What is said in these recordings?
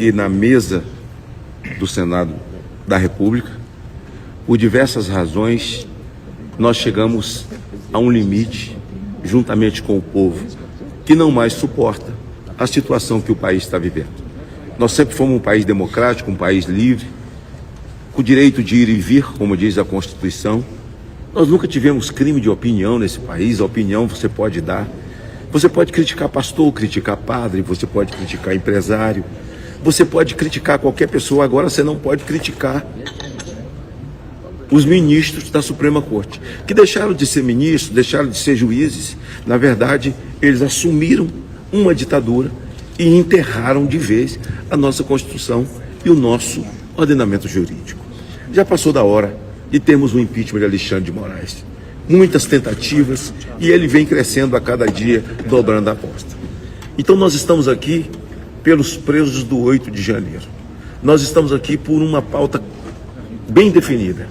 aqui na mesa do Senado da República. Por diversas razões, nós chegamos a um limite, juntamente com o povo, que não mais suporta a situação que o país está vivendo. Nós sempre fomos um país democrático, um país livre, com o direito de ir e vir, como diz a Constituição. Nós nunca tivemos crime de opinião nesse país. A opinião você pode dar. Você pode criticar pastor, criticar padre, você pode criticar empresário, você pode criticar qualquer pessoa. Agora você não pode criticar os ministros da Suprema Corte, que deixaram de ser ministros, deixaram de ser juízes. Na verdade, eles assumiram uma ditadura e enterraram de vez a nossa Constituição e o nosso ordenamento jurídico. Já passou da hora de termos o impeachment de Alexandre de Moraes. Muitas tentativas e ele vem crescendo a cada dia, dobrando a aposta. Então nós estamos aqui pelos presos do 8 de janeiro. Nós estamos aqui por uma pauta bem definida.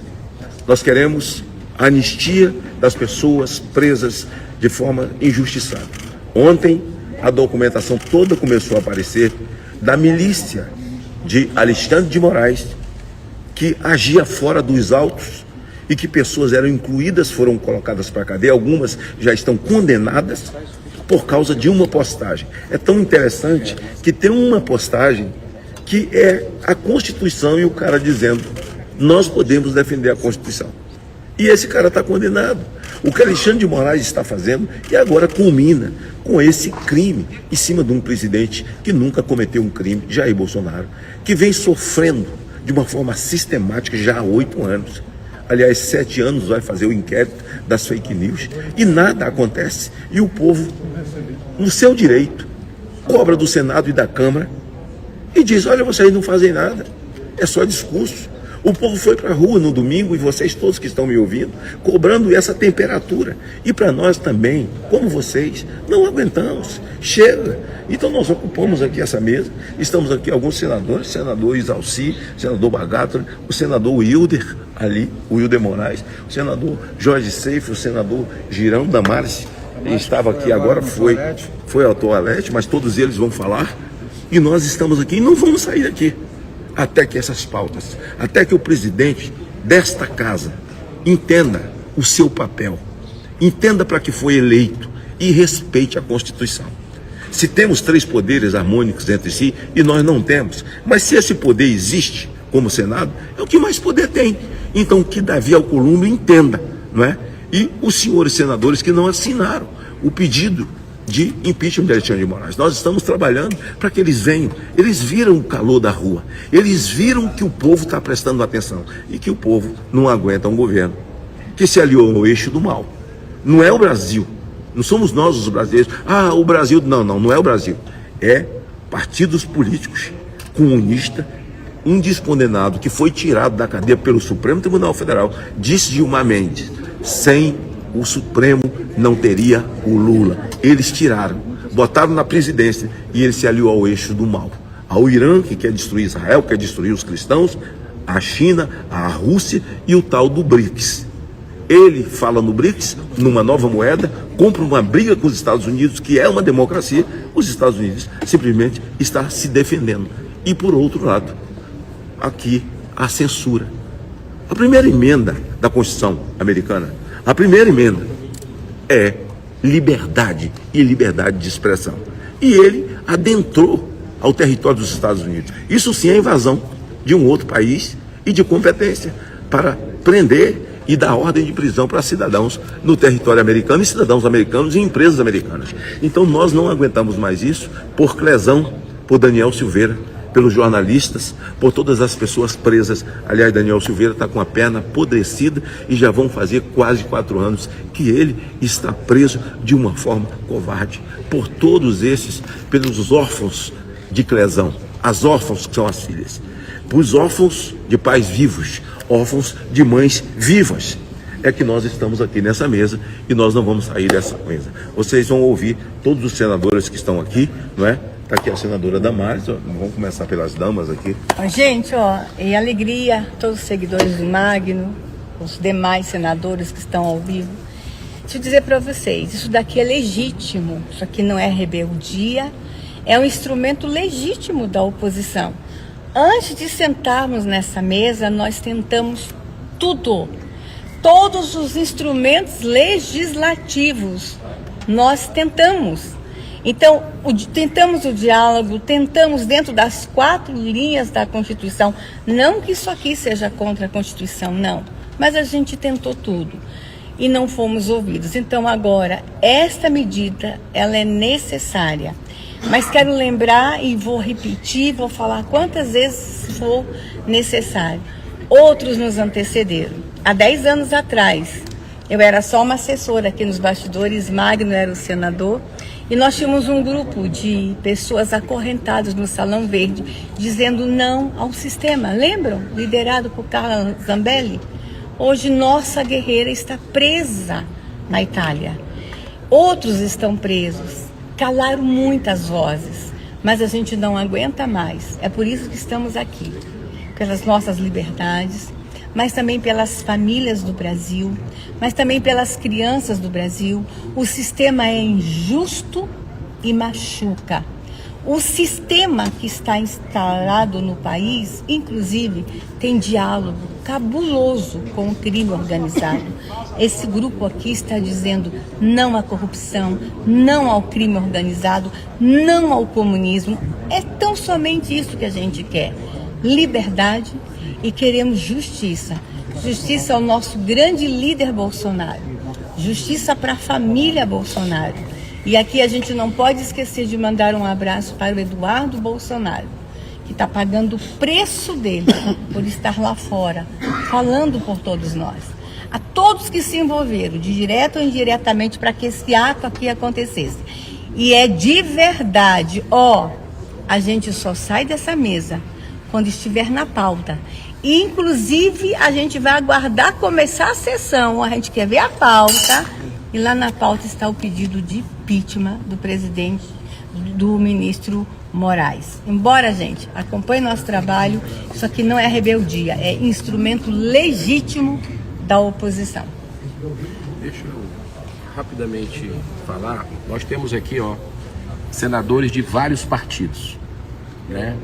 Nós queremos a anistia das pessoas presas de forma injustiçada. Ontem a documentação toda começou a aparecer da milícia de Alexandre de Moraes, que agia fora dos autos e que pessoas eram incluídas, foram colocadas para a cadeia, algumas já estão condenadas por causa de uma postagem. É tão interessante que tem uma postagem que é a Constituição e o cara dizendo: nós podemos defender a Constituição. E esse cara está condenado. O que Alexandre de Moraes está fazendo e agora culmina com esse crime em cima de um presidente que nunca cometeu um crime, Jair Bolsonaro, que vem sofrendo de uma forma sistemática já há 8 anos. Aliás, 7 anos vai fazer o inquérito das fake news e nada acontece. E o povo, no seu direito, cobra do Senado e da Câmara e diz: olha, vocês não fazem nada, é só discurso. O povo foi para a rua no domingo, e vocês todos que estão me ouvindo, cobrando essa temperatura. E para nós também, como vocês, não aguentamos. Chega. Então nós ocupamos aqui essa mesa, estamos aqui alguns senadores, senador Isalci, senador Bagato, o senador Wilder ali, o Wilder Moraes, o senador Jorge Seife, o senador Girão Damares, estava aqui agora, foi ao toalete, mas todos eles vão falar. E nós estamos aqui e não vamos sair daqui até que essas pautas, até que o presidente desta casa entenda o seu papel, entenda para que foi eleito e respeite a Constituição. Se temos 3 poderes harmônicos entre si, e nós não temos, mas se esse poder existe como Senado, é o que mais poder tem. Então que Davi Alcolumbre entenda, não é? E os senhores senadores que não assinaram o pedido de impeachment de Alexandre de Moraes. Nós estamos trabalhando para que eles venham. Eles viram o calor da rua. Eles viram que o povo está prestando atenção e que o povo não aguenta um governo que se aliou ao eixo do mal. Não é o Brasil. Não somos nós os brasileiros. Ah, o Brasil... Não é o Brasil. É partidos políticos, comunista, um descondenado que foi tirado da cadeia pelo Supremo Tribunal Federal, disse Gilmar Mendes: sem o Supremo não teria o Lula. Eles tiraram, botaram na presidência e ele se aliou ao eixo do mal. Ao Irã, que quer destruir Israel, quer destruir os cristãos, a China, a Rússia e o tal do BRICS. Ele fala no BRICS, numa nova moeda, compra uma briga com os Estados Unidos, que é uma democracia. Os Estados Unidos simplesmente está se defendendo. E por outro lado, aqui a censura. A primeira emenda da Constituição americana, a primeira emenda é liberdade e liberdade de expressão. E ele adentrou ao território dos Estados Unidos. Isso sim é invasão de um outro país e de competência para prender e dar ordem de prisão para cidadãos no território americano e cidadãos americanos e empresas americanas. Então nós não aguentamos mais isso por Clezão, por Daniel Silveira, pelos jornalistas, por todas as pessoas presas. Aliás, Daniel Silveira está com a perna apodrecida e já vão fazer quase 4 anos que ele está preso de uma forma covarde. Por todos esses, pelos órfãos de Clezão, as órfãos que são as filhas, os órfãos de pais vivos, órfãos de mães vivas, é que nós estamos aqui nessa mesa e nós não vamos sair dessa mesa. Vocês vão ouvir todos os senadores que estão aqui, não é? Está aqui a senadora Damares, ó. Vamos começar pelas damas aqui. Gente, em alegria, todos os seguidores do Magno, os demais senadores que estão ao vivo, deixa eu dizer para vocês, isso daqui é legítimo, isso aqui não é rebeldia, é um instrumento legítimo da oposição. Antes de sentarmos nessa mesa, nós tentamos tudo. Todos os instrumentos legislativos nós tentamos. Então, tentamos o diálogo, tentamos dentro das 4 linhas da Constituição. Não que isso aqui seja contra a Constituição, não. Mas a gente tentou tudo e não fomos ouvidos. Então, agora, esta medida, ela é necessária. Mas quero lembrar e vou repetir, vou falar quantas vezes for necessário. Outros nos antecederam. Há 10 anos atrás, eu era só uma assessora aqui nos bastidores, Magno era o senador, e nós tínhamos um grupo de pessoas acorrentadas no Salão Verde, dizendo não ao sistema. Lembram? Liderado por Carla Zambelli. Hoje nossa guerreira está presa na Itália. Outros estão presos. Calaram muitas vozes, mas a gente não aguenta mais. É por isso que estamos aqui. Pelas nossas liberdades, mas também pelas famílias do Brasil, mas também pelas crianças do Brasil. O sistema é injusto e machuca. O sistema que está instalado no país, inclusive, tem diálogo cabuloso com o crime organizado. Esse grupo aqui está dizendo não à corrupção, não ao crime organizado, não ao comunismo. É tão somente isso que a gente quer. Liberdade e queremos justiça. Justiça ao nosso grande líder Bolsonaro. Justiça para a família Bolsonaro. E aqui a gente não pode esquecer de mandar um abraço para o Eduardo Bolsonaro, que está pagando o preço dele por estar lá fora, falando por todos nós. A todos que se envolveram, de direto ou indiretamente, para que esse ato aqui acontecesse. E é de verdade, a gente só sai dessa mesa quando estiver na pauta. E, inclusive, a gente vai aguardar começar a sessão. A gente quer ver a pauta. E lá na pauta está o pedido de impeachment do presidente, do ministro Moraes. Embora, gente, acompanhe nosso trabalho, isso aqui não é rebeldia, é instrumento legítimo da oposição. Deixa eu rapidamente falar. Nós temos aqui, senadores de vários partidos, né?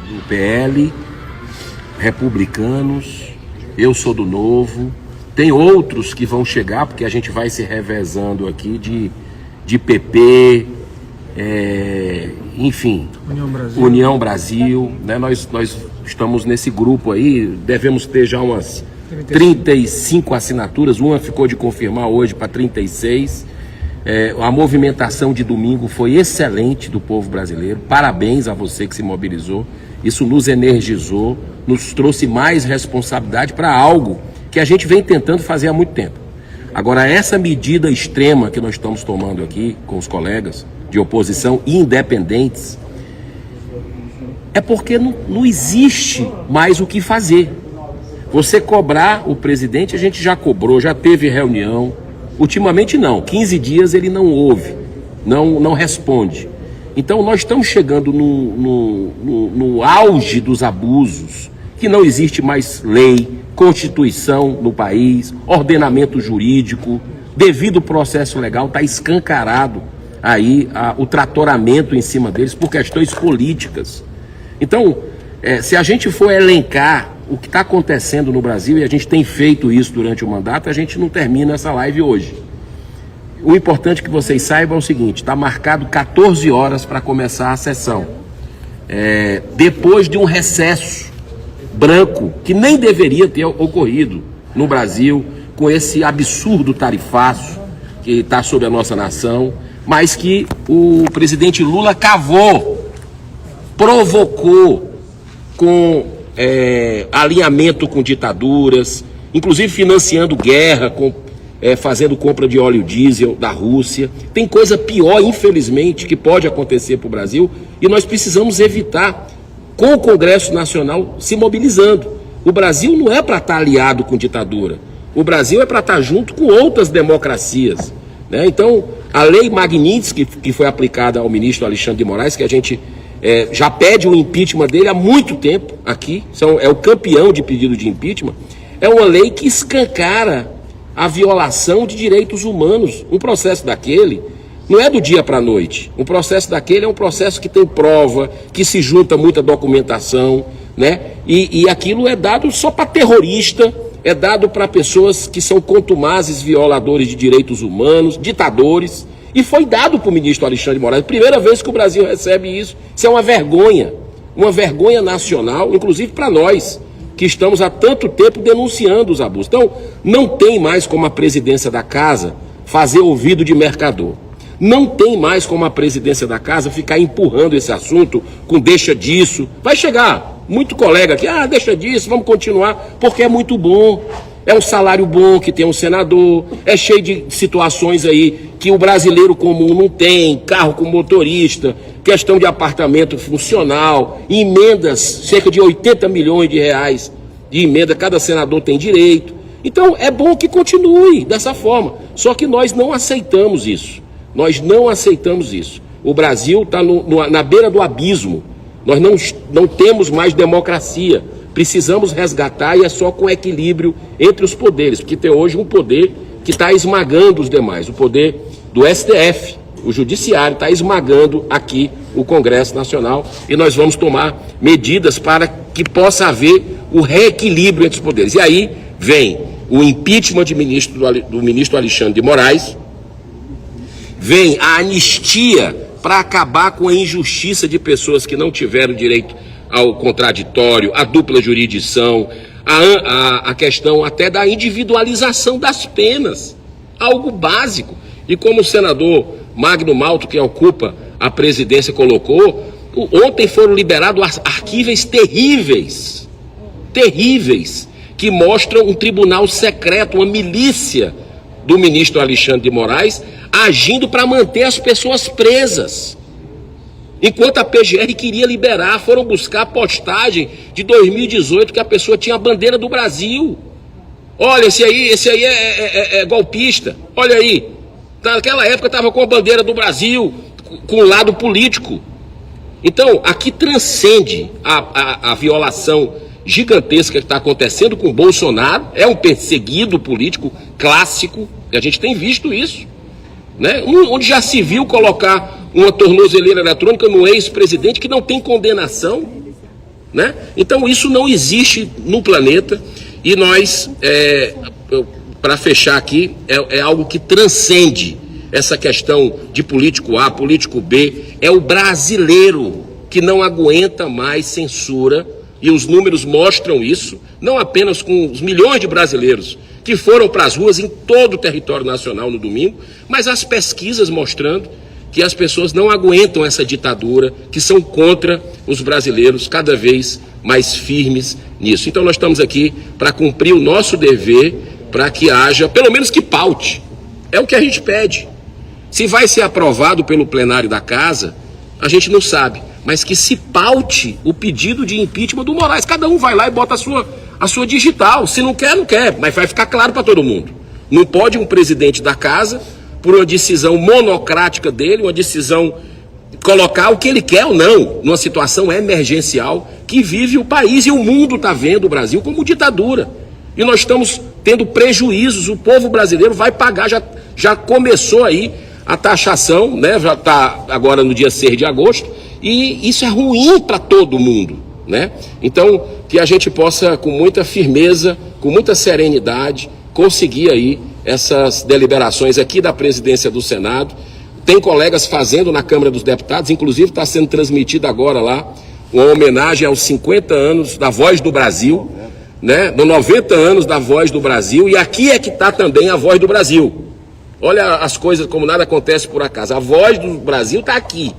Do PL, republicanos, eu sou do Novo. Tem outros que vão chegar, porque a gente vai se revezando aqui de PP, enfim, União Brasil, né? Nós estamos nesse grupo aí, devemos ter já umas 35 assinaturas, uma ficou de confirmar hoje para 36. A movimentação de domingo foi excelente do povo brasileiro, parabéns a você que se mobilizou, isso nos energizou, nos trouxe mais responsabilidade para algo que a gente vem tentando fazer há muito tempo. Agora, essa medida extrema que nós estamos tomando aqui com os colegas de oposição independentes é porque não existe mais o que fazer. Você cobrar o presidente, a gente já cobrou, já teve reunião. Ultimamente não, 15 dias ele não ouve, não responde. Então nós estamos chegando no auge dos abusos, que não existe mais lei, Constituição no país, ordenamento jurídico, devido processo legal, está escancarado aí o tratoramento em cima deles por questões políticas. Então, se a gente for elencar o que está acontecendo no Brasil, e a gente tem feito isso durante o mandato, a gente não termina essa live hoje. O importante que vocês saibam é o seguinte, está marcado 14 horas para começar a sessão. Depois de um recesso branco, que nem deveria ter ocorrido no Brasil, com esse absurdo tarifaço que está sobre a nossa nação, mas que o presidente Lula cavou, provocou com alinhamento com ditaduras, inclusive financiando guerra, fazendo compra de óleo diesel da Rússia. Tem coisa pior, infelizmente, que pode acontecer para o Brasil, e nós precisamos evitar, com o Congresso Nacional se mobilizando. O Brasil não é para estar aliado com ditadura. O Brasil é para estar junto com outras democracias, né? Então, a lei Magnitsky, que foi aplicada ao ministro Alexandre de Moraes, que a gente já pede o impeachment dele há muito tempo aqui, é o campeão de pedido de impeachment, é uma lei que escancara a violação de direitos humanos. Um processo daquele não é do dia para a noite. Um processo daquele é um processo que tem prova, que se junta muita documentação, né? E aquilo é dado só para terrorista, é dado para pessoas que são contumazes violadores de direitos humanos, ditadores, e foi dado para o ministro Alexandre de Moraes. Primeira vez que o Brasil recebe isso. Isso é uma vergonha nacional, inclusive para nós, que estamos há tanto tempo denunciando os abusos. Então, não tem mais como a presidência da casa fazer ouvido de mercador. Não tem mais como a presidência da casa ficar empurrando esse assunto com deixa disso. Vai chegar muito colega aqui, deixa disso, vamos continuar, porque é muito bom. É um salário bom que tem um senador, é cheio de situações aí que o brasileiro comum não tem, carro com motorista, questão de apartamento funcional, emendas, cerca de 80 milhões de reais de emenda, cada senador tem direito. Então é bom que continue dessa forma, só que nós não aceitamos isso. Nós não aceitamos isso. O Brasil está na beira do abismo. Nós não temos mais democracia. Precisamos resgatar, e é só com equilíbrio entre os poderes, porque tem hoje um poder que está esmagando os demais. O poder do STF, o Judiciário, está esmagando aqui o Congresso Nacional, e nós vamos tomar medidas para que possa haver o reequilíbrio entre os poderes. E aí vem o impeachment do ministro Alexandre de Moraes, vem a anistia para acabar com a injustiça de pessoas que não tiveram direito ao contraditório, à dupla jurisdição, a questão até da individualização das penas, algo básico. E como o senador Magno Malto, que ocupa a presidência, colocou, ontem foram liberados arquivos terríveis, que mostram um tribunal secreto, uma milícia do ministro Alexandre de Moraes, agindo para manter as pessoas presas. Enquanto a PGR queria liberar, foram buscar a postagem de 2018 que a pessoa tinha a bandeira do Brasil. Olha, esse aí é golpista. Olha aí, naquela época estava com a bandeira do Brasil, com o lado político. Então, aqui transcende a violação gigantesca que está acontecendo com o Bolsonaro. É um perseguido político clássico, e a gente tem visto isso, né? Onde já se viu colocar uma tornozeleira eletrônica no ex-presidente que não tem condenação, né? Então isso não existe no planeta, e nós, para fechar aqui, é algo que transcende essa questão de político A, político B. É o brasileiro que não aguenta mais censura, e os números mostram isso, não apenas com os milhões de brasileiros que foram para as ruas em todo o território nacional no domingo, mas as pesquisas mostrando que as pessoas não aguentam essa ditadura, que são contra os brasileiros, cada vez mais firmes nisso. Então nós estamos aqui para cumprir o nosso dever, para que haja, pelo menos que paute. É o que a gente pede. Se vai ser aprovado pelo plenário da casa, a gente não sabe, mas que se paute o pedido de impeachment do Moraes. Cada um vai lá e bota a sua digital. Se não quer, não quer, mas vai ficar claro para todo mundo. Não pode um presidente da casa, por uma decisão monocrática dele, uma decisão, colocar o que ele quer ou não, numa situação emergencial que vive o país, e o mundo está vendo o Brasil como ditadura. E nós estamos tendo prejuízos, o povo brasileiro vai pagar, já começou aí a taxação, né? Já está agora no dia 6 de agosto, e isso é ruim para todo mundo, né? Então, que a gente possa, com muita firmeza, com muita serenidade, conseguir aí essas deliberações aqui da presidência do Senado. Tem colegas fazendo na Câmara dos Deputados, inclusive está sendo transmitida agora lá uma homenagem aos 50 anos da Voz do Brasil, né? No 90 anos da Voz do Brasil, e aqui é que está também a Voz do Brasil. Olha as coisas, como nada acontece por acaso. A Voz do Brasil está aqui,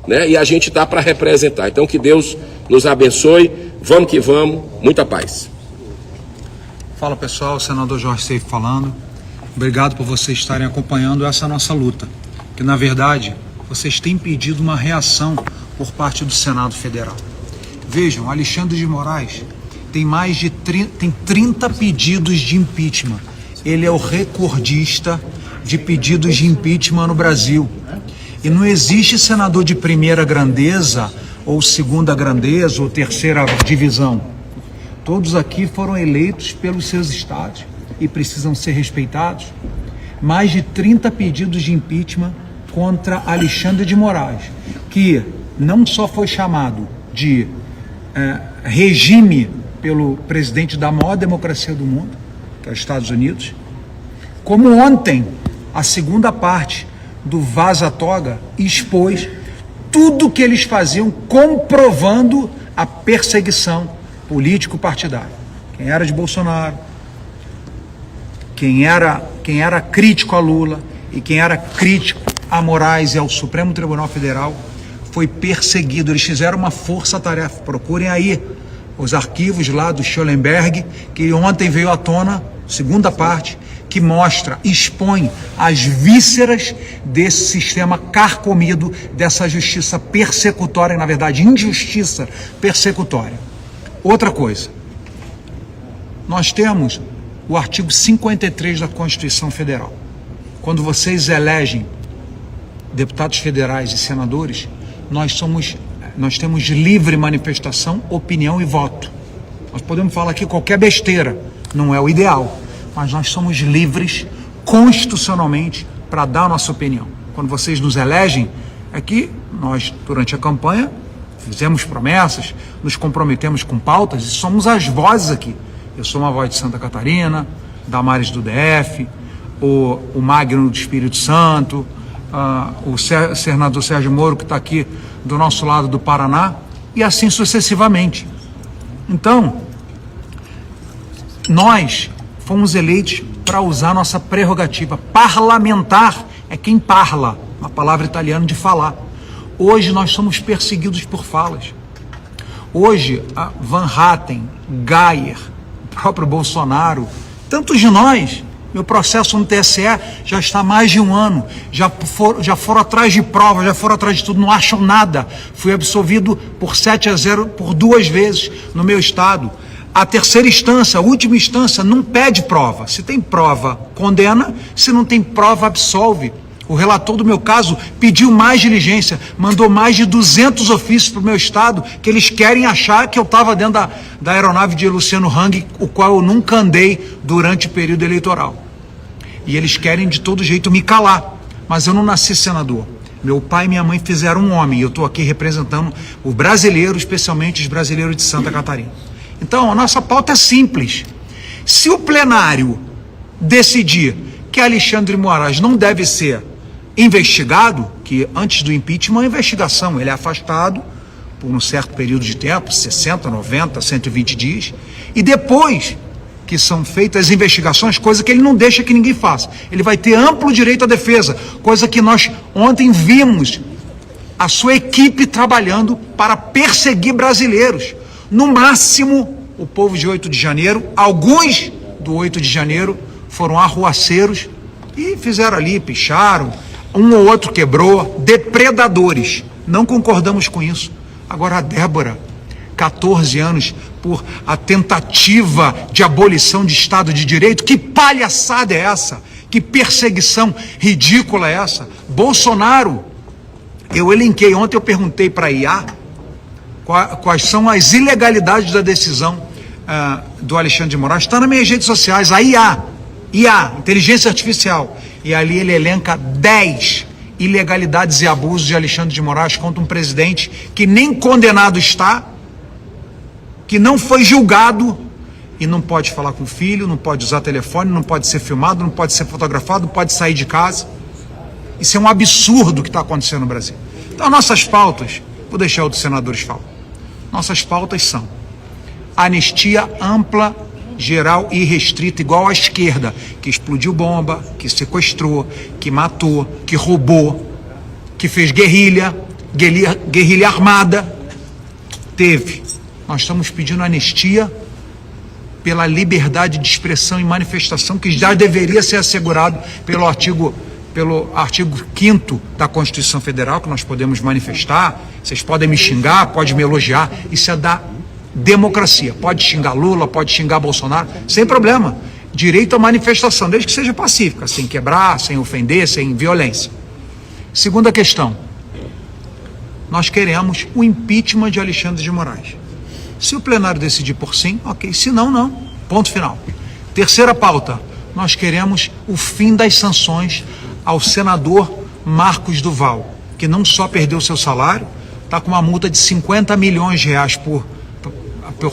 né? E a gente está para representar. Então que Deus nos abençoe. Vamos que vamos. Muita paz. Fala pessoal, senador Jorge Seif falando. Obrigado por vocês estarem acompanhando essa nossa luta, que na verdade vocês têm pedido uma reação por parte do Senado Federal. Vejam, Alexandre de Moraes tem tem 30 pedidos de impeachment. Ele é o recordista de pedidos de impeachment no Brasil. E não existe senador de primeira grandeza, ou segunda grandeza, ou terceira divisão. Todos aqui foram eleitos pelos seus estados e precisam ser respeitados. Mais de 30 pedidos de impeachment contra Alexandre de Moraes, que não só foi chamado de regime pelo presidente da maior democracia do mundo, que é os Estados Unidos, como ontem a segunda parte do Vaza Toga expôs tudo que eles faziam, comprovando a perseguição político-partidária. Quem era de Bolsonaro, quem era crítico a Lula e quem era crítico a Moraes e ao Supremo Tribunal Federal foi perseguido. Eles fizeram uma força-tarefa. Procurem aí os arquivos lá do Schellenberg, que ontem veio à tona, segunda parte, que mostra, expõe as vísceras desse sistema carcomido, dessa justiça persecutória, na verdade, injustiça persecutória. Outra coisa, nós temos o artigo 53 da Constituição Federal. Quando vocês elegem deputados federais e senadores, nós temos livre manifestação, opinião e voto. Nós podemos falar aqui qualquer besteira, não é o ideal, mas nós somos livres constitucionalmente para dar a nossa opinião. Quando vocês nos elegem, é que nós, durante a campanha, fizemos promessas, nos comprometemos com pautas e somos as vozes aqui. Eu sou uma voz de Santa Catarina, Damares do DF, o Magno do Espírito Santo, o senador Sérgio Moro, que está aqui do nosso lado do Paraná, e assim sucessivamente. Então, nós fomos eleitos para usar nossa prerrogativa. Parlamentar é quem parla, uma palavra italiana de falar. Hoje nós somos perseguidos por falas. Hoje, a Van Hatten, Geyer, o próprio Bolsonaro, tantos de nós, meu processo no TSE já está há mais de um ano, já foram atrás de provas, já foram atrás de tudo, não acham nada. Fui absolvido por 7-0 por 2 vezes no meu estado. A terceira instância, a última instância, não pede prova. Se tem prova, condena. Se não tem prova, absolve. O relator do meu caso pediu mais diligência, mandou mais de 200 ofícios para o meu estado, que eles querem achar que eu estava dentro da aeronave de Luciano Hang, o qual eu nunca andei durante o período eleitoral. E eles querem de todo jeito me calar. Mas eu não nasci senador. Meu pai e minha mãe fizeram um homem, e eu estou aqui representando o brasileiro, especialmente os brasileiros de Santa Catarina. Então, a nossa pauta é simples. Se o plenário decidir que Alexandre de Moraes não deve ser investigado, que antes do impeachment é uma investigação, ele é afastado por um certo período de tempo, 60, 90, 120 dias, e depois que são feitas as investigações, coisa que ele não deixa que ninguém faça. Ele vai ter amplo direito à defesa, coisa que nós ontem vimos a sua equipe trabalhando para perseguir brasileiros. No máximo, o povo de 8 de janeiro, alguns do 8 de janeiro foram arruaceiros e fizeram ali, picharam, um ou outro quebrou, depredadores. Não concordamos com isso. Agora a Débora, 14 anos por a tentativa de abolição de Estado de Direito, que palhaçada é essa? Que perseguição ridícula é essa? Bolsonaro, eu elenquei, ontem eu perguntei para a IA, quais são as ilegalidades da decisão do Alexandre de Moraes. Está nas minhas redes sociais, a IA, Inteligência Artificial, e ali ele elenca 10 ilegalidades e abusos de Alexandre de Moraes contra um presidente que nem condenado está, que não foi julgado e não pode falar com o filho, não pode usar telefone, não pode ser filmado, não pode ser fotografado, não pode sair de casa. Isso é um absurdo que está acontecendo no Brasil. Então, nossas pautas, vou deixar outros senadores falar. Nossas pautas são anistia ampla, geral e restrita, igual à esquerda, que explodiu bomba, que sequestrou, que matou, que roubou, que fez guerrilha armada. Teve. Nós estamos pedindo anistia pela liberdade de expressão e manifestação, que já deveria ser assegurado pelo artigo 5º da Constituição Federal, que nós podemos manifestar. Vocês podem me xingar, podem me elogiar, isso é da democracia. Pode xingar Lula, pode xingar Bolsonaro, sem problema. Direito à manifestação, desde que seja pacífica, sem quebrar, sem ofender, sem violência. Segunda questão, nós queremos o impeachment de Alexandre de Moraes. Se o plenário decidir por sim, ok, se não, não. Ponto final. Terceira pauta, nós queremos o fim das sanções ao senador Marcos Duval, que não só perdeu seu salário, está com uma multa de 50 milhões de reais por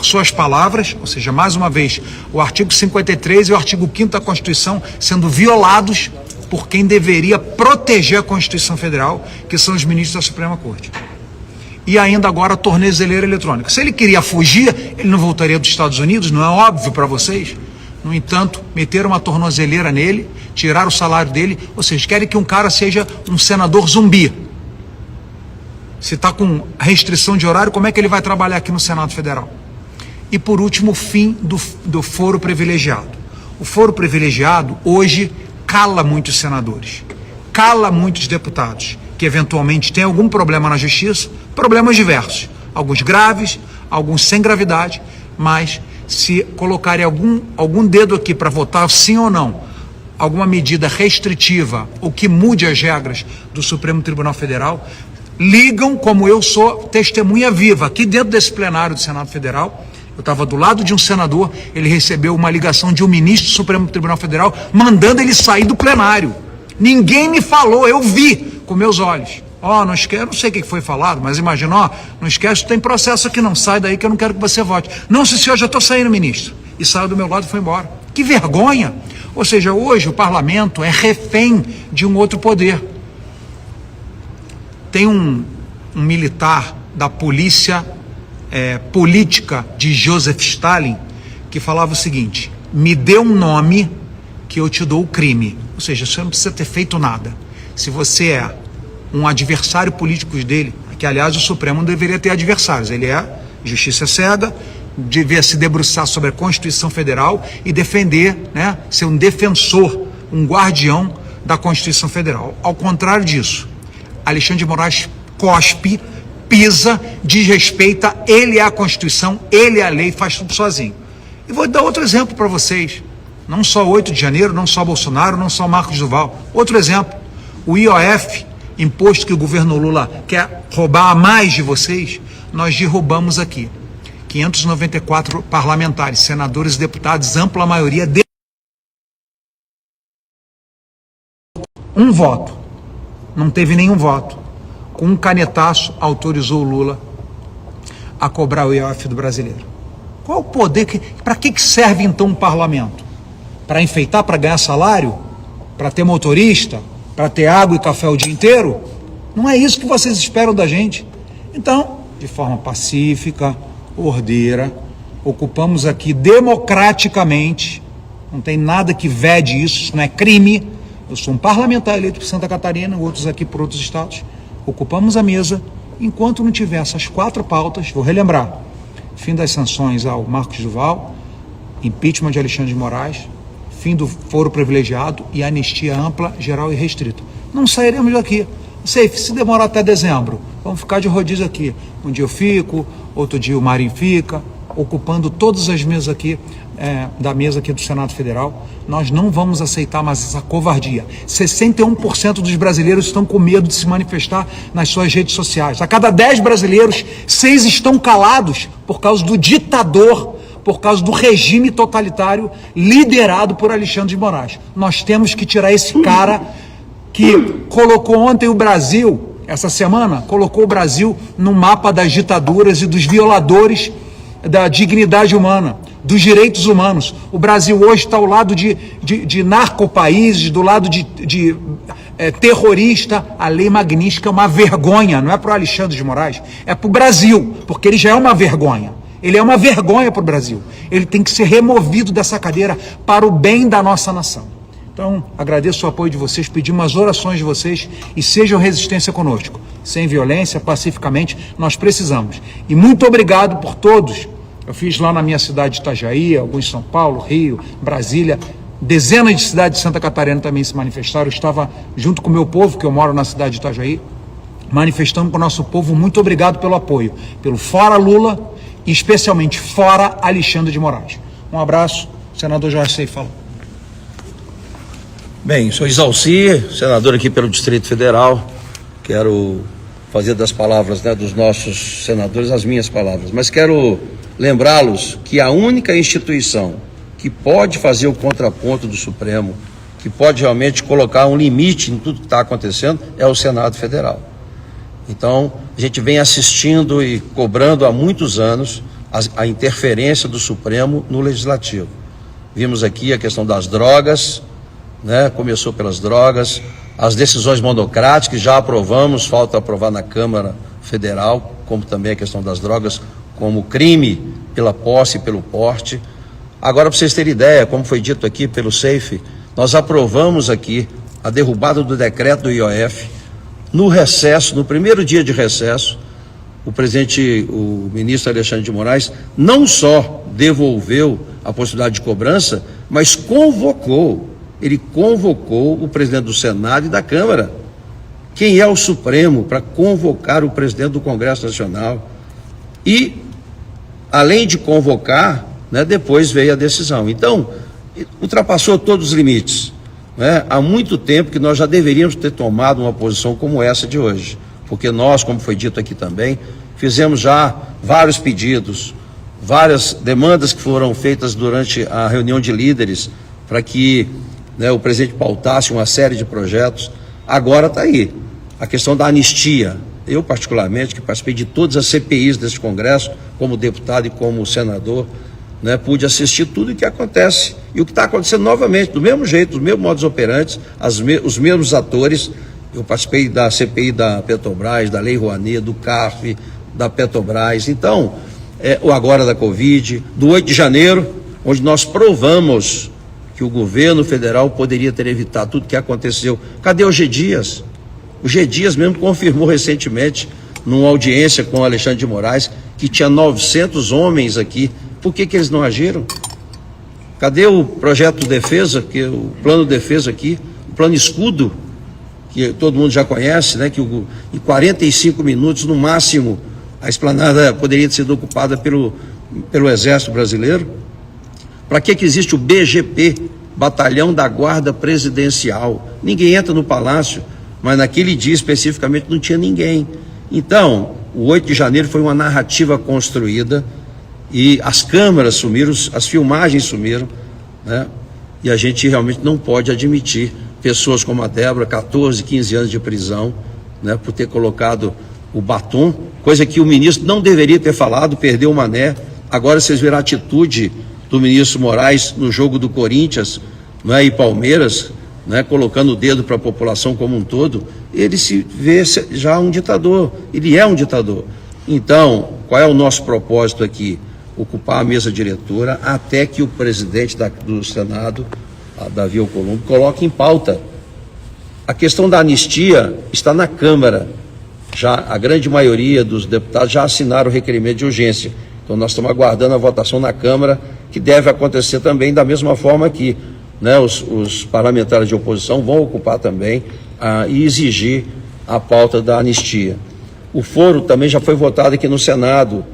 suas palavras, ou seja, mais uma vez, o artigo 53 e o artigo 5º da Constituição sendo violados por quem deveria proteger a Constituição Federal, que são os ministros da Suprema Corte. E ainda agora a tornozeleira eletrônica. Se ele queria fugir, ele não voltaria dos Estados Unidos, não é óbvio para vocês? No entanto, meteram uma tornozeleira nele, tiraram o salário dele, ou seja, querem que um cara seja um senador zumbi. Se está com restrição de horário, como é que ele vai trabalhar aqui no Senado Federal? E por último, o fim do foro privilegiado. O foro privilegiado hoje cala muitos senadores, cala muitos deputados, que eventualmente têm algum problema na justiça, problemas diversos, alguns graves, alguns sem gravidade, mas se colocarem algum dedo aqui para votar sim ou não, alguma medida restritiva ou que mude as regras do Supremo Tribunal Federal, ligam, como eu sou testemunha viva, aqui dentro desse plenário do Senado Federal. Eu estava do lado de um senador, ele recebeu uma ligação de um ministro do Supremo Tribunal Federal mandando ele sair do plenário. Ninguém me falou, eu vi com meus olhos. Não esquece, não sei o que foi falado, mas imagina, não esquece, tem processo aqui não, sai daí que eu não quero que você vote. Não, senhor, já estou saindo, ministro. E saiu do meu lado e foi embora. Que vergonha! Ou seja, hoje o parlamento é refém de um outro poder. Tem um militar da polícia política de Joseph Stalin que falava o seguinte: me dê um nome que eu te dou o crime. Ou seja, você não precisa ter feito nada. Se você é um adversário político dele, que aliás o Supremo não deveria ter adversários, ele é justiça cega, devia se debruçar sobre a Constituição Federal e defender, ser um defensor, um guardião da Constituição Federal. Ao contrário disso, Alexandre de Moraes cospe, pisa, desrespeita, ele é a Constituição, ele é a lei, faz tudo sozinho. E vou dar outro exemplo para vocês, não só 8 de janeiro, não só Bolsonaro, não só Marcos Duval. Outro exemplo, o IOF, imposto que o governo Lula quer roubar a mais de vocês, nós derrubamos aqui. 594 parlamentares, senadores e deputados, ampla maioria, um voto. Não teve nenhum voto. Com um canetaço, autorizou o Lula a cobrar o IOF do brasileiro. Qual é o poder? Para que serve então um parlamento? Para enfeitar, para ganhar salário? Para ter motorista? Para ter água e café o dia inteiro? Não é isso que vocês esperam da gente. Então, de forma pacífica, ordeira, ocupamos aqui democraticamente, não tem nada que vede isso não é crime. Eu sou um parlamentar eleito por Santa Catarina, outros aqui por outros estados. Ocupamos a mesa, enquanto não tiver essas 4 pautas, vou relembrar: fim das sanções ao Marcos Duval, impeachment de Alexandre de Moraes, fim do foro privilegiado e anistia ampla, geral e restrita. Não sairemos daqui. Se demorar até dezembro, vamos ficar de rodízio aqui. Um dia eu fico, outro dia o Marinho fica, ocupando todas as mesas aqui, da mesa aqui do Senado Federal. Nós não vamos aceitar mais essa covardia. 61% dos brasileiros estão com medo de se manifestar nas suas redes sociais. A cada 10 brasileiros, 6 estão calados por causa do ditador, por causa do regime totalitário liderado por Alexandre de Moraes. Nós temos que tirar esse cara que colocou ontem o Brasil, essa semana, colocou o Brasil no mapa das ditaduras e dos violadores da dignidade humana, dos direitos humanos. O Brasil hoje está ao lado de narcopaíses, do lado de terrorista. A lei Magnitsky é uma vergonha, não é para o Alexandre de Moraes, é para o Brasil, porque ele já é uma vergonha. Ele é uma vergonha para o Brasil. Ele tem que ser removido dessa cadeira para o bem da nossa nação. Então, agradeço o apoio de vocês, pedir umas orações de vocês e sejam resistência conosco. Sem violência, pacificamente, nós precisamos. E muito obrigado por todos. Eu fiz lá na minha cidade de Itajaí, alguns em São Paulo, Rio, Brasília, dezenas de cidades de Santa Catarina também se manifestaram. Eu estava junto com o meu povo, que eu moro na cidade de Itajaí, manifestando com o nosso povo. Muito obrigado pelo apoio, pelo fora Lula e especialmente fora Alexandre de Moraes. Um abraço, senador Jorge Seife falou. Bem, sou Isalci, senador aqui pelo Distrito Federal. Quero fazer das palavras, dos nossos senadores as minhas palavras, mas quero lembrá-los que a única instituição que pode fazer o contraponto do Supremo que pode realmente colocar um limite em tudo que está acontecendo é o Senado Federal. Então, a gente vem assistindo e cobrando há muitos anos a interferência do Supremo no Legislativo. Vimos aqui a questão das drogas, né? Começou pelas drogas, as decisões monocráticas que já aprovamos, falta aprovar na Câmara Federal, como também a questão das drogas, como crime pela posse e pelo porte. Agora, para vocês terem ideia, como foi dito aqui pelo SAFE, nós aprovamos aqui a derrubada do decreto do IOF. No recesso, no primeiro dia de recesso, o ministro Alexandre de Moraes não só devolveu a possibilidade de cobrança, mas ele convocou o presidente do Senado e da Câmara. Quem é o Supremo para convocar o presidente do Congresso Nacional? E, além de convocar, né, depois veio a decisão. Então, ultrapassou todos os limites, né? Há muito tempo que nós já deveríamos ter tomado uma posição como essa de hoje, porque nós, como foi dito aqui também, fizemos já vários pedidos, várias demandas que foram feitas durante a reunião de líderes para que, né, o presidente pautasse uma série de projetos. Agora está aí a questão da anistia. Eu, particularmente, que participei de todas as CPIs desse Congresso, como deputado e como senador, né, pude assistir tudo o que acontece e o que está acontecendo novamente, do mesmo jeito, dos mesmos modus operantes, os mesmos atores. Eu participei da CPI da Petrobras, da Lei Rouanet, do CARF, da Petrobras, então, ou agora da Covid, do 8 de janeiro, onde nós provamos que o governo federal poderia ter evitado tudo o que aconteceu. Cadê o G. Dias? O G. Dias mesmo confirmou recentemente, numa audiência com o Alexandre de Moraes, que tinha 900 homens aqui. Por que eles não agiram? Cadê o projeto de defesa, o plano de defesa aqui, o plano escudo, que todo mundo já conhece, né? Que em 45 minutos, no máximo, a esplanada poderia ter sido ocupada pelo Exército Brasileiro. Para que existe o BGP, Batalhão da Guarda Presidencial? Ninguém entra no Palácio, mas naquele dia especificamente não tinha ninguém. Então, o 8 de janeiro foi uma narrativa construída e as câmeras sumiram, as filmagens sumiram, né? E a gente realmente não pode admitir pessoas como a Débora, 14, 15 anos de prisão, né, por ter colocado o batom, coisa que o ministro não deveria ter falado, perdeu o mané. Agora vocês viram a atitude do ministro Moraes no jogo do Corinthians, né, e Palmeiras, né, colocando o dedo para a população como um todo. Ele se vê já um ditador, ele é um ditador. Então, qual é o nosso propósito aqui? Ocupar a mesa diretora até que o presidente do Senado, Davi Alcolumbre, coloque em pauta. A questão da anistia está na Câmara. Já a grande maioria dos deputados já assinaram o requerimento de urgência. Então nós estamos aguardando a votação na Câmara, que deve acontecer também da mesma forma que, né, os parlamentares de oposição vão ocupar também e exigir a pauta da anistia. O foro também já foi votado aqui no Senado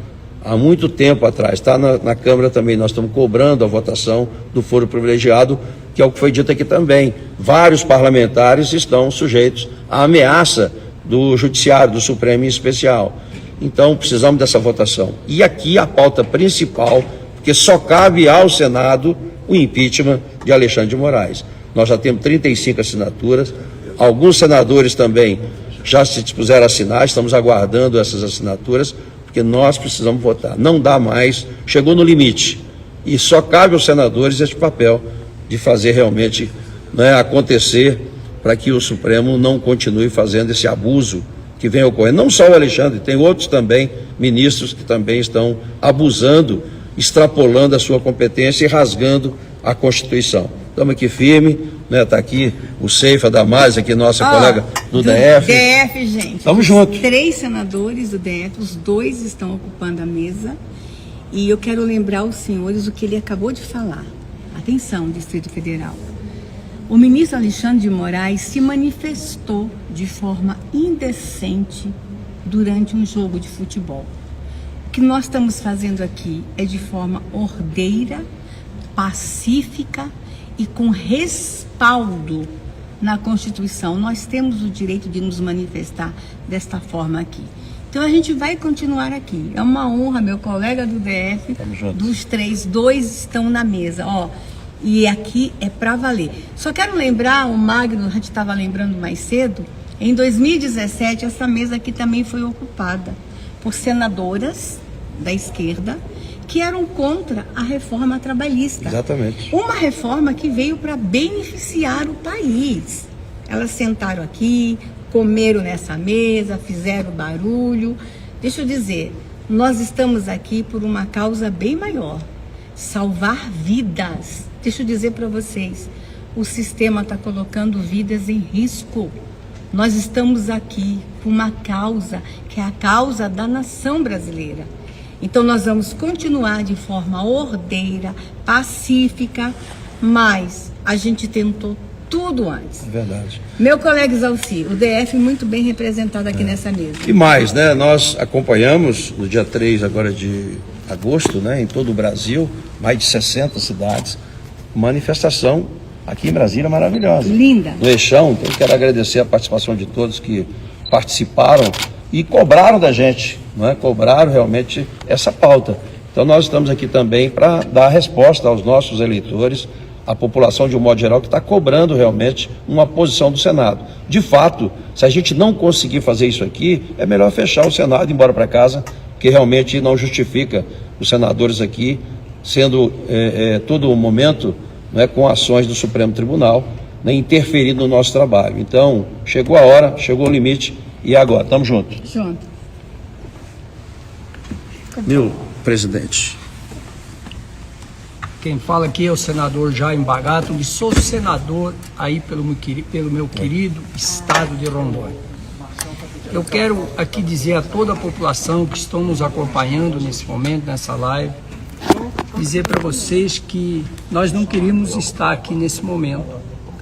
há muito tempo atrás, está na Câmara também. Nós estamos cobrando a votação do foro privilegiado, que é o que foi dito aqui também. Vários parlamentares estão sujeitos à ameaça do Judiciário, do Supremo em especial. Então, precisamos dessa votação. E aqui a pauta principal, porque só cabe ao Senado o impeachment de Alexandre de Moraes. Nós já temos 35 assinaturas, alguns senadores também já se dispuseram a assinar, estamos aguardando essas assinaturas, porque nós precisamos votar. Não dá mais, chegou no limite. E só cabe aos senadores este papel de fazer realmente, né, acontecer, para que o Supremo não continue fazendo esse abuso que vem ocorrendo. Não só o Alexandre, tem outros também, ministros que também estão abusando, extrapolando a sua competência e rasgando a Constituição. Estamos aqui firme, né? Está aqui o Seifa Damares, aqui nossa colega do DF. DF, gente. Estamos juntos. 3 senadores do DF, os 2 estão ocupando a mesa. E eu quero lembrar aos senhores o que ele acabou de falar. Atenção, Distrito Federal. O ministro Alexandre de Moraes se manifestou de forma indecente durante um jogo de futebol. O que nós estamos fazendo aqui é de forma ordeira, pacífica e com respaldo na Constituição. Nós temos o direito de nos manifestar desta forma aqui. Então a gente vai continuar aqui. É uma honra, meu colega do DF, dos 3, 2 estão na mesa. E aqui é para valer. Só quero lembrar, o Magno, a gente estava lembrando mais cedo, em 2017 essa mesa aqui também foi ocupada por senadoras da esquerda que eram contra a reforma trabalhista. Exatamente. Uma reforma que veio para beneficiar o país. Elas sentaram aqui, comeram nessa mesa, fizeram barulho. Deixa eu dizer, nós estamos aqui por uma causa bem maior. Salvar vidas. Deixa eu dizer para vocês, o sistema está colocando vidas em risco. Nós estamos aqui por uma causa, que é a causa da nação brasileira. Então nós vamos continuar de forma ordeira, pacífica, mas a gente tentou tudo antes. É verdade. Meu colega Exalci, o DF muito bem representado aqui nessa mesa. E mais, né? Nós acompanhamos no dia 3 agora de agosto, né, em todo o Brasil, mais de 60 cidades, manifestação aqui em Brasília maravilhosa. Linda. No Eixão, então eu quero agradecer a participação de todos que participaram e cobraram da gente, não é? Cobraram realmente essa pauta. Então nós estamos aqui também para dar resposta aos nossos eleitores, à população de um modo geral que está cobrando realmente uma posição do Senado. De fato, se a gente não conseguir fazer isso aqui, é melhor fechar o Senado e ir embora para casa, que realmente não justifica os senadores aqui sendo todo o momento, né, com ações do Supremo Tribunal, né, interferindo no nosso trabalho. Então, chegou a hora, chegou o limite e agora, estamos juntos. Junto. Meu presidente. Quem fala aqui é o senador Jaime Bagato, e sou senador aí pelo meu querido estado de Rondônia. Eu quero aqui dizer a toda a população que estão nos acompanhando nesse momento, nessa live, dizer para vocês que nós não queríamos estar aqui nesse momento,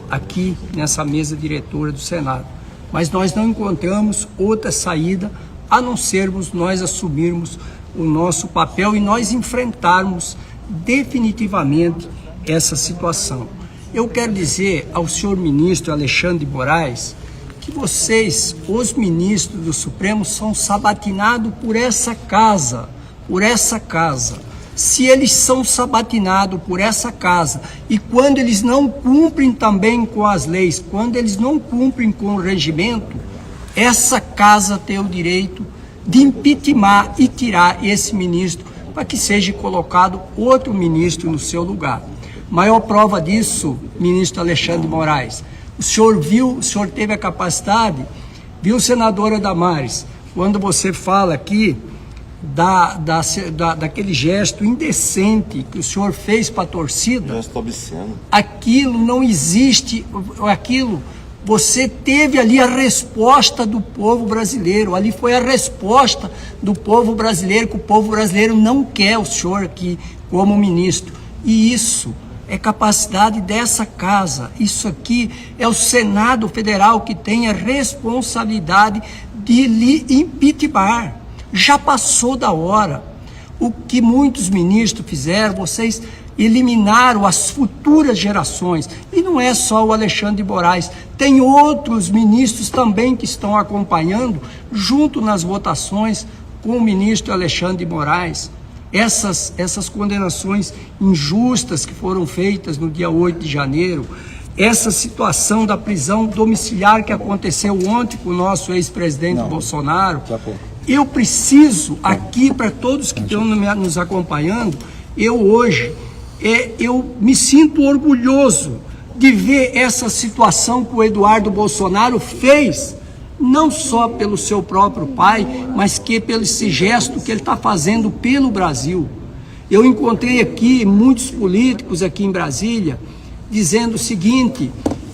aqui nessa mesa diretora do Senado, mas nós não encontramos outra saída a não sermos nós assumirmos o nosso papel e nós enfrentarmos definitivamente essa situação. Eu quero dizer ao senhor ministro Alexandre de Moraes que vocês, os ministros do Supremo, são sabatinados por essa casa, Se eles são sabatinados por essa casa e quando eles não cumprem também com as leis, quando eles não cumprem com o regimento, essa casa tem o direito de impeachment e tirar esse ministro para que seja colocado outro ministro no seu lugar. Maior prova disso, ministro Alexandre de Moraes, o senhor teve a capacidade, viu, senadora Damares, quando você fala aqui daquele gesto indecente que o senhor fez para a torcida, gesto obsceno. Aquilo não existe, você teve ali a resposta do povo brasileiro, ali foi a resposta do povo brasileiro, que o povo brasileiro não quer o senhor aqui como ministro. E isso é capacidade dessa casa, isso aqui é o Senado Federal que tem a responsabilidade de lhe impeachment. Já passou da hora. O que muitos ministros fizeram, vocês eliminaram as futuras gerações. E não é só o Alexandre de Moraes, tem outros ministros também que estão acompanhando, junto nas votações com o ministro Alexandre de Moraes. Essas condenações injustas que foram feitas no dia 8 de janeiro, essa situação da prisão domiciliar que aconteceu ontem com o nosso ex-presidente Bolsonaro. Eu preciso aqui, para todos que estão nos acompanhando, eu me sinto orgulhoso de ver essa situação que o Eduardo Bolsonaro fez, não só pelo seu próprio pai, mas que pelo esse gesto que ele está fazendo pelo Brasil. Eu encontrei aqui muitos políticos aqui em Brasília dizendo o seguinte,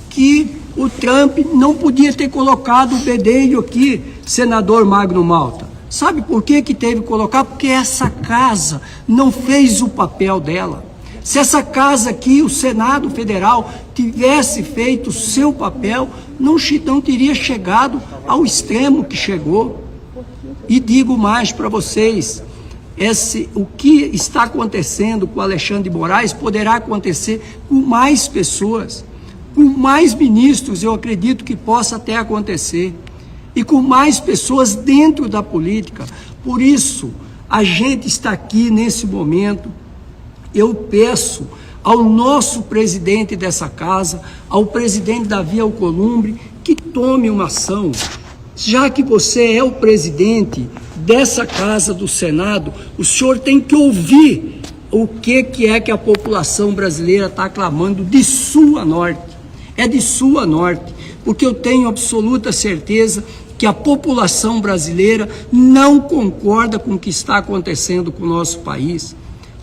que o Trump não podia ter colocado o bedelho aqui, senador Magno Malta. Sabe por que teve que colocar? Porque essa casa não fez o papel dela. Se essa casa aqui, o Senado Federal, tivesse feito o seu papel, não teria chegado ao extremo que chegou. E digo mais para vocês, o que está acontecendo com o Alexandre de Moraes poderá acontecer com mais pessoas, com mais ministros, eu acredito que possa até acontecer, e com mais pessoas dentro da política. Por isso, a gente está aqui nesse momento. Eu peço ao nosso presidente dessa casa, ao presidente Davi Alcolumbre, que tome uma ação. Já que você é o presidente dessa casa do Senado, o senhor tem que ouvir o que é que a população brasileira está clamando de sul a norte. É de sul a norte, porque eu tenho absoluta certeza que a população brasileira não concorda com o que está acontecendo com o nosso país.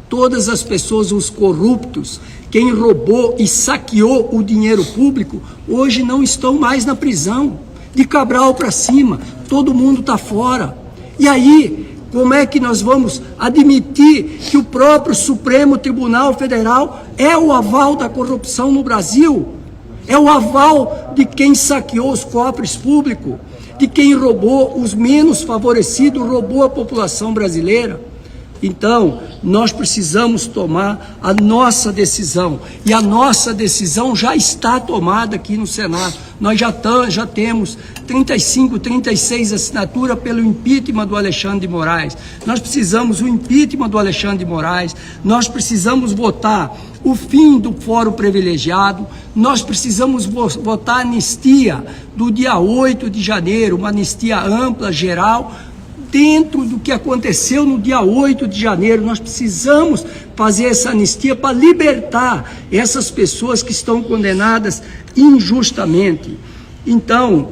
Todas as pessoas, os corruptos, quem roubou e saqueou o dinheiro público, hoje não estão mais na prisão. De Cabral para cima, todo mundo está fora. E aí, como é que nós vamos admitir que o próprio Supremo Tribunal Federal é o aval da corrupção no Brasil? É o aval de quem saqueou os cofres públicos, de quem roubou os menos favorecidos, roubou a população brasileira. Então, nós precisamos tomar a nossa decisão, e a nossa decisão já está tomada aqui no Senado. Nós já temos 35, 36 assinaturas pelo impeachment do Alexandre de Moraes. Nós precisamos o impeachment do Alexandre de Moraes, nós precisamos votar o fim do fórum privilegiado, nós precisamos votar a anistia do dia 8 de janeiro, uma anistia ampla, geral, dentro do que aconteceu no dia 8 de janeiro. Nós precisamos fazer essa anistia para libertar essas pessoas que estão condenadas injustamente. Então,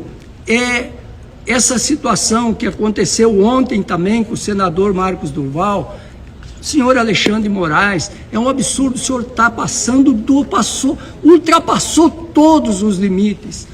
essa situação que aconteceu ontem também com o senador Marcos Duval, senhor Alexandre de Moraes, é um absurdo. O senhor está ultrapassou todos os limites,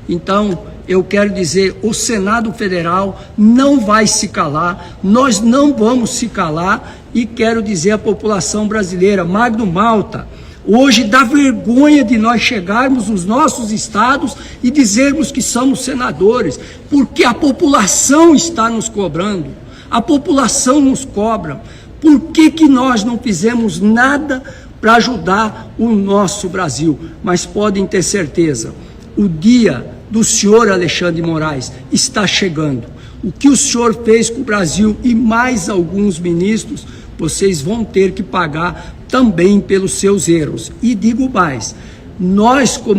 Então, eu quero dizer, o Senado Federal não vai se calar, nós não vamos se calar, e quero dizer à população brasileira, Magno Malta, hoje dá vergonha de nós chegarmos nos nossos estados e dizermos que somos senadores, porque a população está nos cobrando, a população nos cobra. Por que nós não fizemos nada para ajudar o nosso Brasil? Mas podem ter certeza, o dia do senhor Alexandre de Moraes está chegando. O que o senhor fez com o Brasil e mais alguns ministros, vocês vão ter que pagar também pelos seus erros. E digo mais, nós como